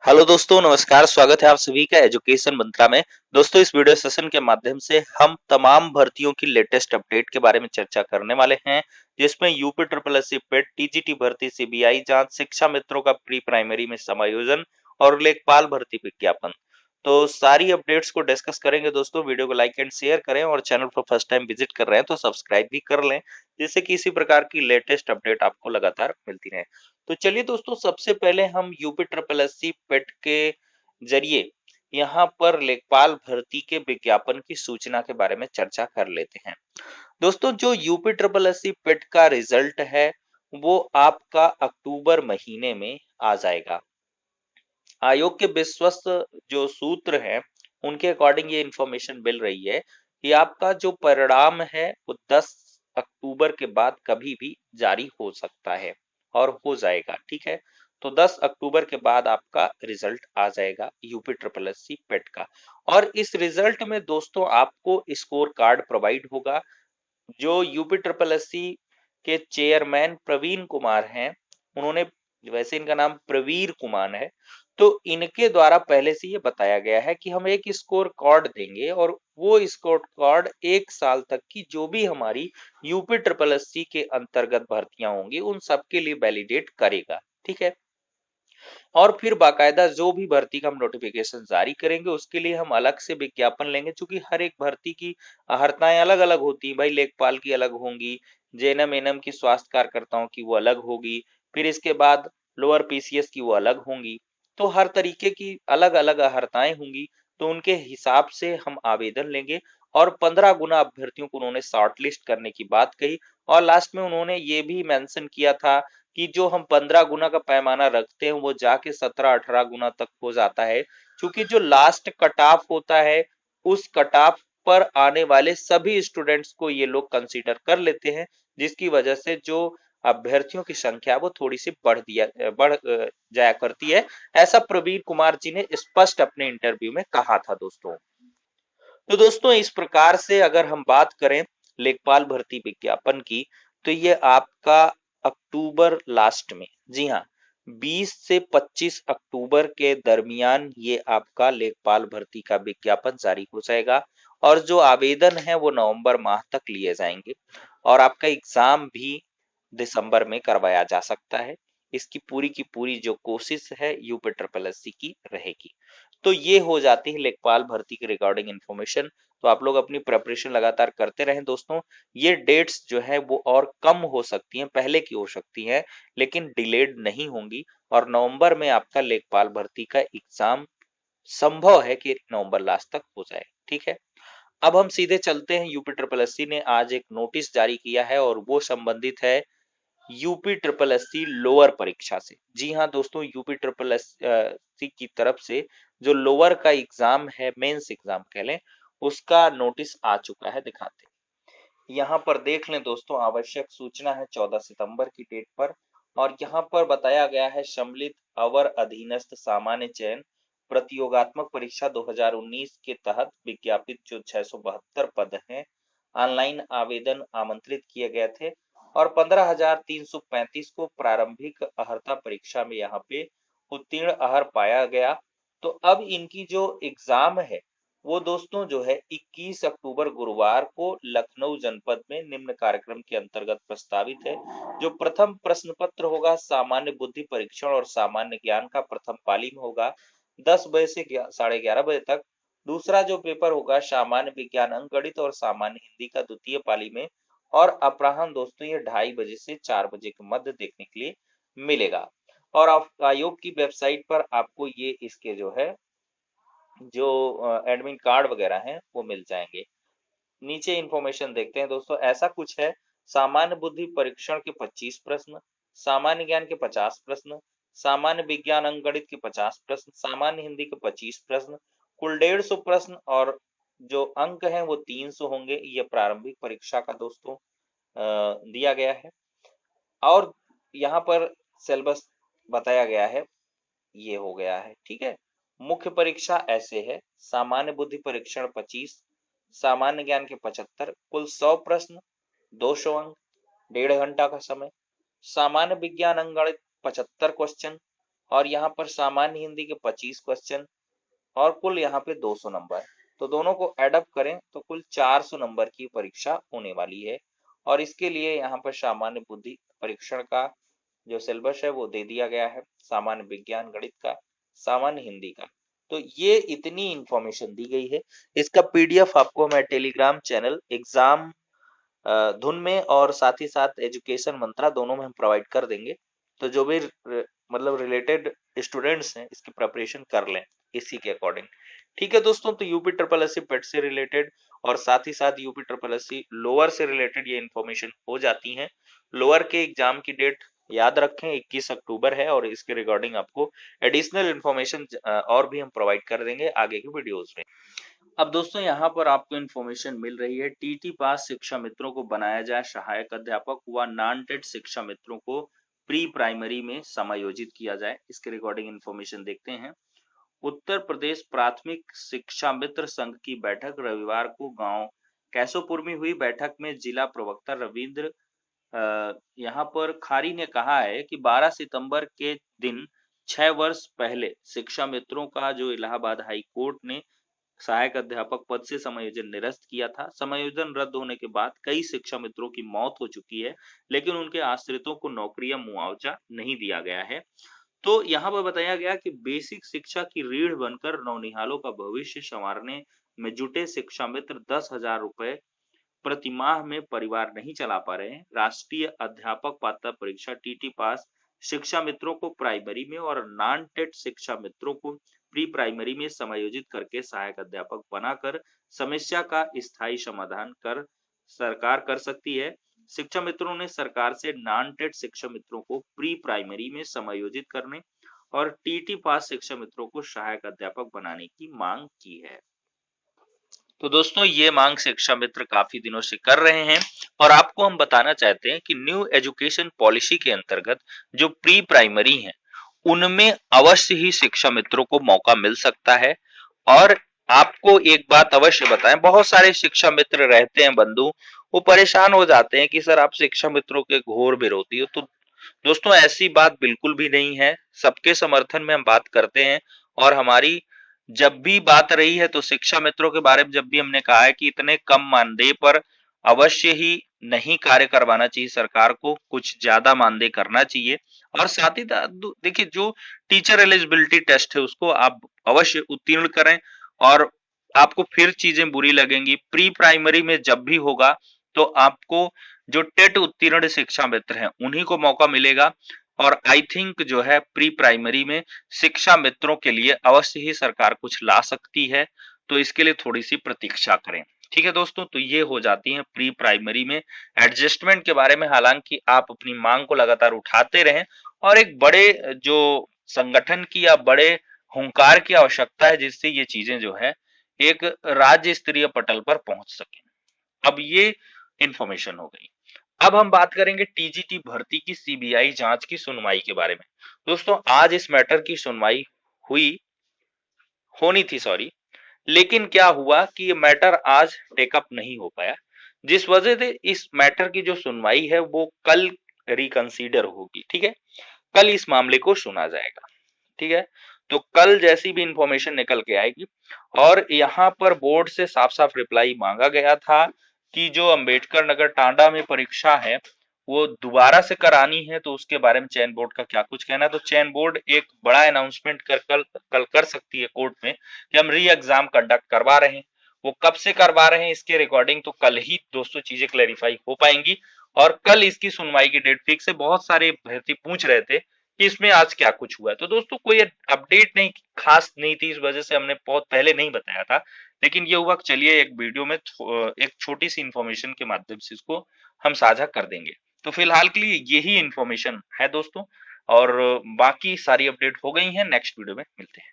Hello दोस्तों, नमस्कार। स्वागत है आप सभी का एजुकेशन मंत्रा में। दोस्तों, इस वीडियो सेशन के माध्यम से हम तमाम भर्तियों की लेटेस्ट अपडेट के बारे में चर्चा करने वाले हैं, जिसमें यूपी ट्रिपल एस सी पेट, टीजीटी भर्ती, सीबीआई जांच, शिक्षा मित्रों का प्री प्राइमरी में समायोजन और लेखपाल भर्ती विज्ञापन। तो सारी अपडेट्स को डिस्कस करेंगे दोस्तों। वीडियो को लाइक एंड शेयर करें और चैनल पर फर्स्ट टाइम विजिट कर रहे हैं तो सब्सक्राइब भी कर लें, जिससे कि इसी प्रकार की लेटेस्ट अपडेट आपको लगातार मिलती रहे। तो चलिए दोस्तों, सबसे पहले हम यूपी ट्रिपल एस सी पेट के जरिए यहाँ पर लेखपाल भर्ती के विज्ञापन की सूचना के बारे में चर्चा कर लेते हैं। दोस्तों, जो यूपी ट्रिपल एस सी पेट का रिजल्ट है वो आपका अक्टूबर महीने में आ जाएगा। आयोग के विश्वस्त जो सूत्र हैं उनके अकॉर्डिंग ये इंफॉर्मेशन मिल रही है कि आपका जो परिणाम है वो 10 अक्टूबर के बाद कभी भी जारी हो सकता है और हो जाएगा। ठीक है, तो 10 अक्टूबर के बाद आपका रिजल्ट आ जाएगा यूपी ट्रिपल एस सी पेट का। और इस रिजल्ट में दोस्तों आपको स्कोर कार्ड प्रोवाइड होगा। जो यूपी ट्रिपल एस सी के चेयरमैन प्रवीण कुमार हैं, उन्होंने, वैसे इनका नाम प्रवीर कुमार है, तो इनके द्वारा पहले से ये बताया गया है कि हम एक स्कोर कार्ड देंगे और वो स्कोर कार्ड 1 साल तक की जो भी हमारी यूपी ट्रिपल एस सी के अंतर्गत भर्तियां होंगी उन सबके लिए वैलिडेट करेगा। ठीक है, और फिर बाकायदा जो भी भर्ती का हम नोटिफिकेशन जारी करेंगे उसके लिए हम अलग से विज्ञापन लेंगे, क्योंकि हर एक भर्ती की अहर्ताएं अलग अलग होती हैं भाई। लेखपाल की अलग होंगी, जेएनएम एनएम की, स्वास्थ्य कार्यकर्ताओं की वो अलग होगी, फिर इसके बाद लोअर पीसीएस की वो अलग होंगी। तो हर तरीके की अलग अलग अहर्ताएं होंगी, तो उनके हिसाब से हम आवेदन लेंगे। और 15 गुना अभ्यर्थियों को उन्होंने शॉर्ट लिस्ट करने की बात कही। और लास्ट में उन्होंने ये भी मेंशन किया था कि जो हम 15 गुना का पैमाना रखते हैं वो जाके 17-18 गुना तक हो जाता है, क्योंकि जो लास्ट कट ऑफ होता है उस कट ऑफ पर आने वाले सभी स्टूडेंट्स को ये लोग कंसीडर कर लेते हैं, जिसकी वजह से जो अभ्यर्थियों की संख्या वो थोड़ी सी बढ़ जाया करती है। ऐसा प्रवीण कुमार जी ने स्पष्ट अपने इंटरव्यू में कहा था दोस्तों। तो दोस्तों, इस प्रकार से अगर हम बात करें लेखपाल भर्ती विज्ञापन की, तो ये आपका अक्टूबर लास्ट में, जी हाँ, 20 से 25 अक्टूबर के दरमियान ये आपका लेखपाल भर्ती का विज्ञापन जारी हो जाएगा। और जो आवेदन है वो नवंबर माह तक लिए जाएंगे और आपका एग्जाम भी दिसंबर में करवाया जा सकता है। इसकी पूरी की पूरी जो कोशिश है यूपी ट्रिपल एस सी की रहेगी। तो ये हो जाती है लेखपाल भर्ती की रिगार्डिंग इन्फॉर्मेशन। तो आप लोग अपनी प्रिपरेशन लगातार करते रहें दोस्तों। ये डेट्स जो है वो और कम हो सकती हैं, पहले की हो सकती हैं, लेकिन डिलेड नहीं होंगी। और नवंबर में आपका लेखपाल भर्ती का एग्जाम संभव है कि नवंबर लास्ट तक हो जाए। ठीक है, अब हम सीधे चलते हैं। यूपी ट्रिपल एस सी ने आज एक नोटिस जारी किया है और वो संबंधित है UP triple S C lower परीक्षा से। जी हाँ दोस्तों, यूपी ट्रिपल एस सी की तरफ से जो लोअर का एग्जाम है, मेंस एग्जाम कह लें, उसका नोटिस आ चुका है। दिखाते हैं, यहाँ पर देख लें दोस्तों। आवश्यक सूचना है 14 सितंबर की डेट पर। और यहाँ पर बताया गया है सम्मिलित अवर अधीनस्थ सामान्य चयन प्रतियोगात्मक परीक्षा 2019 के तहत विज्ञापित जो 672 पद हैं, ऑनलाइन आवेदन आमंत्रित किए गए थे और 15,335 को प्रारंभिक अहर्ता परीक्षा में यहाँ पे उत्तीर्ण अहर पाया गया। तो अब इनकी जो एग्जाम है वो दोस्तों जो है 21 अक्टूबर गुरुवार को लखनऊ जनपद में निम्न कार्यक्रम के अंतर्गत प्रस्तावित है। जो प्रथम प्रश्न पत्र होगा सामान्य बुद्धि परीक्षण और सामान्य ज्ञान का प्रथम पाली में होगा 10 बजे से 11:30 बजे तक। दूसरा जो पेपर होगा सामान्य विज्ञान अंक गणित और सामान्य हिंदी का द्वितीय पाली में। और अपराह्न दोस्तों ये 2:30 बजे से 4 बजे के मध्य देखने के लिए मिलेगा। और आयोग की वेबसाइट पर आपको ये इसके जो है जो एडमिट कार्ड वगैरह हैं वो मिल जाएंगे। नीचे इंफॉर्मेशन देखते हैं दोस्तों। ऐसा कुछ है, सामान्य बुद्धि परीक्षण के 25 प्रश्न, सामान्य ज्ञान के 50 प्रश्न, सामान्य विज्ञान अंक गणित के 50 प्रश्न, सामान्य हिंदी के 25 प्रश्न, कुल 150 प्रश्न। और जो अंक हैं वो 300 होंगे। ये प्रारंभिक परीक्षा का दोस्तों दिया गया है। और यहाँ पर सिलेबस बताया गया है, ये हो गया है। ठीक है, मुख्य परीक्षा ऐसे है, सामान्य बुद्धि परीक्षण 25, सामान्य ज्ञान के 75, कुल 100 प्रश्न, 200 अंक, 1.5 घंटा का समय। सामान्य विज्ञान अंक गणित 75 क्वेश्चन, और यहाँ पर सामान्य हिंदी के 25 क्वेश्चन और कुल यहाँ पे 200 नंबर। तो दोनों को एडअप करें तो कुल 400 नंबर की परीक्षा होने वाली है। और इसके लिए यहाँ पर सामान्य बुद्धि परीक्षण का जो सिलेबस है वो दे दिया गया है, सामान्य विज्ञान गणित का, सामान्य हिंदी का। तो ये इतनी इंफॉर्मेशन दी गई है। इसका पीडीएफ आपको मैं टेलीग्राम चैनल एग्जाम धुन में और साथ ही साथ एजुकेशन मंत्रा दोनों में हम प्रोवाइड कर देंगे। तो जो भी मतलब रिलेटेड स्टूडेंट्स हैं इसकी प्रिपरेशन कर लें इसी के अकॉर्डिंग। ठीक है दोस्तों, तो यूपी ट्रिपल एससी पेट से रिलेटेड और साथ ही साथ यूपी ट्रिपल एससी लोअर से रिलेटेड ये इंफॉर्मेशन हो जाती है। लोअर के एग्जाम की डेट याद रखें 21 अक्टूबर है और इसके रिगार्डिंग आपको एडिशनल इंफॉर्मेशन और भी हम प्रोवाइड कर देंगे आगे की वीडियोस में। अब दोस्तों यहाँ पर आपको इन्फॉर्मेशन मिल रही है, टीटी पास शिक्षा मित्रों को बनाया जाए सहायक अध्यापक व नॉन टेट शिक्षा मित्रों को प्री प्राइमरी में समायोजित किया जाए। इसके रिगार्डिंग इन्फॉर्मेशन देखते हैं। उत्तर प्रदेश प्राथमिक शिक्षा मित्र संघ की बैठक रविवार को गांव कैसोपुर में हुई। बैठक में जिला प्रवक्ता रविंद्र यहाँ पर खारी ने कहा है कि 12 सितंबर के दिन 6 वर्ष पहले शिक्षा मित्रों का जो इलाहाबाद हाई कोर्ट ने सहायक अध्यापक पद से समायोजन निरस्त किया था। समायोजन रद्द होने के बाद कई शिक्षा मित्रों की मौत हो चुकी है, लेकिन उनके आश्रितों को नौकरी या मुआवजा नहीं दिया गया है। तो यहाँ पर बताया गया कि बेसिक शिक्षा की रीढ़ बनकर नौनिहालों का भविष्य संवारने में जुटे शिक्षा मित्र 10,000 रुपए प्रतिमाह में परिवार नहीं चला पा रहे हैं। राष्ट्रीय अध्यापक पात्रता परीक्षा टीटी पास शिक्षा मित्रों को प्राइमरी में और नॉन टेट शिक्षा मित्रों को प्री प्राइमरी में समायोजित करके सहायक अध्यापक बनाकर समस्या का स्थायी समाधान कर सरकार कर सकती है। शिक्षा मित्रों ने सरकार से नॉन टेट शिक्षा मित्रों को प्री प्राइमरी में समायोजित करने और टीटी पास शिक्षा मित्रों को सहायक अध्यापक बनाने की मांग की है। तो दोस्तों ये मांग शिक्षा मित्र काफी दिनों से कर रहे हैं और आपको हम बताना चाहते हैं कि न्यू एजुकेशन पॉलिसी के अंतर्गत जो प्री प्राइमरी है उनमें अवश्य ही शिक्षा मित्रों को मौका मिल सकता है। और आपको एक बात अवश्य बताएं, बहुत सारे शिक्षा मित्र रहते हैं बंधु, वो परेशान हो जाते हैं कि सर आप शिक्षा मित्रों के घोर विरोधी हो। तो दोस्तों ऐसी बात बिल्कुल भी नहीं है, सबके समर्थन में हम बात करते हैं। और हमारी जब भी बात रही है तो शिक्षा मित्रों के बारे में जब भी हमने कहा है कि इतने कम मानदेय पर अवश्य ही नहीं कार्य करवाना चाहिए, सरकार को कुछ ज्यादा मानदेय करना चाहिए। और साथ ही देखिए जो टीचर एलिजिबिलिटी टेस्ट है उसको आप अवश्य उत्तीर्ण करें और आपको फिर चीजें बुरी लगेंगी। प्री प्राइमरी में जब भी होगा तो आपको जो टेट उत्तीर्ण शिक्षा मित्र हैं उन्हीं को मौका मिलेगा। और आई थिंक जो है प्री प्राइमरी में शिक्षा मित्रों के लिए अवश्य ही सरकार कुछ ला सकती है, तो इसके लिए थोड़ी सी प्रतीक्षा करें। ठीक है दोस्तों, तो ये हो जाती है प्री प्राइमरी में एडजस्टमेंट के बारे में। हालांकि आप अपनी मांग को लगातार उठाते रहें और एक बड़े जो संगठन की या बड़े हुंकार की आवश्यकता है जिससे ये चीजें जो है एक राज्य स्तरीय पटल पर पहुंच सके। अब ये इंफॉर्मेशन हो गई। अब हम बात करेंगे टीजीटी भर्ती की सीबीआई जांच की सुनवाई के बारे में। दोस्तों आज इस मैटर की सुनवाई होनी थी, सॉरी, लेकिन क्या हुआ कि ये मैटर आज टेकअप नहीं हो पाया, जिस वजह से इस मैटर की जो सुनवाई है वो कल रिकंसीडर होगी। ठीक है, कल इस मामले को सुना जाएगा। ठीक है, तो कल जैसी भी इंफॉर्मेशन निकल के आएगी। और यहाँ पर बोर्ड से साफ साफ रिप्लाई मांगा गया था कि जो अंबेडकर नगर टांडा में परीक्षा है वो दोबारा से करानी है, तो उसके बारे में चयन बोर्ड का क्या कुछ कहना है। तो चयन बोर्ड एक बड़ा अनाउंसमेंट कल कर सकती है कोर्ट में कि हम री एग्जाम कंडक्ट करवा रहे हैं। वो कब से करवा रहे हैं इसके रिकॉर्डिंग तो कल ही दोस्तों चीजें क्लैरिफाई हो पाएंगी। और कल इसकी सुनवाई की डेट फिक्स है। बहुत सारे अभ्यर्थी पूछ रहे थे कि इसमें आज क्या कुछ हुआ है, तो दोस्तों कोई अपडेट नहीं खास नहीं थी, इस वजह से हमने बहुत पहले नहीं बताया था। लेकिन ये हुआ, चलिए एक वीडियो में एक छोटी सी इंफॉर्मेशन के माध्यम से इसको हम साझा कर देंगे। तो फिलहाल के लिए यही इंफॉर्मेशन है दोस्तों, और बाकी सारी अपडेट हो गई हैं। नेक्स्ट वीडियो में मिलते हैं।